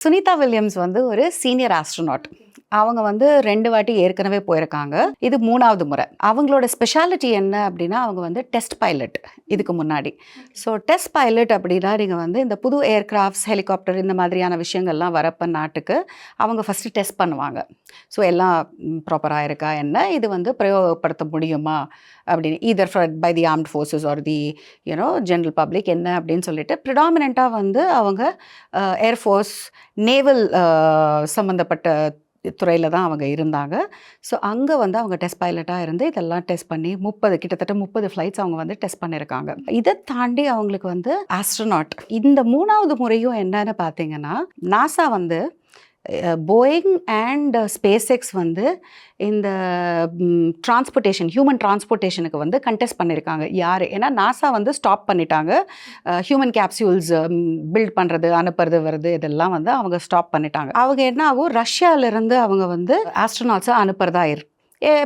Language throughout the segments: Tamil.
சுனிதா வில்லியம்ஸ் வந்து ஒரு சீனியர் ஆஸ்ட்ரோநாட். அவங்க வந்து 2 வாட்டி ஏற்கனவே போயிருக்காங்க. இது 3வது முறை. அவங்களோட ஸ்பெஷாலிட்டி என்ன அப்படின்னா, அவங்க வந்து டெஸ்ட் பைலட் இதுக்கு முன்னாடி. ஸோ டெஸ்ட் பைலட் அப்படின்னா, நீங்க வந்து இந்த புது ஏர்கிராஃப்ட்ஸ், ஹெலிகாப்டர் இந்த மாதிரியான விஷயங்கள்லாம் வரப்ப நாட்டுக்கு அவங்க ஃபஸ்ட்டு டெஸ்ட் பண்ணுவாங்க. ஸோ எல்லாம் ப்ராப்பராக இருக்கா என்ன, இது வந்து பிரயோகப்படுத்த முடியுமா அப்படின்னு, either by the armed forces or the general public என்ன அப்படின்னு சொல்லிட்டு ப்ரிடாமினண்ட்டாக வந்து அவங்க ஏர்ஃபோர்ஸ், நேவல் சம்மந்தப்பட்ட துறையில் தான் அவங்க இருந்தாங்க. ஸோ அங்கே வந்து அவங்க டெஸ்ட் பைலட்டாக இருந்து இதெல்லாம் டெஸ்ட் பண்ணி கிட்டத்தட்ட 30 ஃப்ளைட்ஸ் அவங்க வந்து டெஸ்ட் பண்ணியிருக்காங்க. இதை தாண்டி அவங்களுக்கு வந்து ஆஸ்ட்ரோநாட் இந்த 3வது முறையும் என்னன்னு பார்த்தீங்கன்னா, நாசா வந்து போயிங் அண்ட் ஸ்பேஸ் எக்ஸ் வந்து இந்த ஹியூமன் டிரான்ஸ்போர்ட்டேஷனுக்கு வந்து கண்டெஸ்ட் பண்ணியிருக்காங்க. யார்? ஏன்னா நாசா வந்து ஸ்டாப் பண்ணிட்டாங்க. ஹியூமன் கேப்சியூல்ஸ் பில்ட் பண்ணுறது, அனுப்புறது, வருது இதெல்லாம் வந்து அவங்க ஸ்டாப் பண்ணிட்டாங்க. அவங்க என்ன ஆகும், ரஷ்யாவிலேருந்து அவங்க வந்து ஆஸ்ட்ரோநாட்ஸை அனுப்புறதா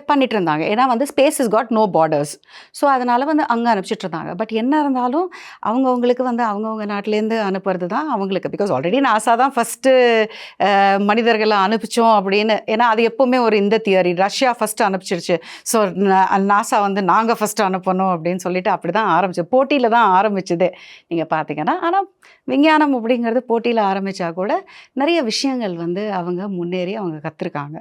பண்ணிட்டு இருந்தாங்க. ஏன்னா வந்து space is got no borders. So அதனால் வந்து அங்கே அனுப்பிச்சிட்டு இருந்தாங்க. பட் என்ன இருந்தாலும் அவங்கவுங்களுக்கு வந்து அவங்கவுங்க நாட்டிலேருந்து அனுப்புறது தான் அவங்களுக்கு, பிகாஸ் ஆல்ரெடி நாசா தான் ஃபஸ்ட்டு மனிதர்களை அனுப்பிச்சோம் அப்படின்னு. ஏன்னா அது எப்போவுமே ஒரு இந்த தியரி, ரஷ்யா ஃபஸ்ட்டு அனுப்பிச்சிருச்சு, ஸோ நாசா வந்து நாங்கள் ஃபஸ்ட்டு அனுப்பணும் அப்படின்னு சொல்லிட்டு அப்படி தான் ஆரம்பிச்சு, போட்டியில் தான் ஆரம்பிச்சுதே நீங்கள் பார்த்தீங்கன்னா. ஆனால் விஞ்ஞானம் அப்படிங்கிறது போட்டியில் ஆரம்பித்தா கூட நிறைய விஷயங்கள் வந்து அவங்க முன்னேறி அவங்க கற்றுருக்காங்க.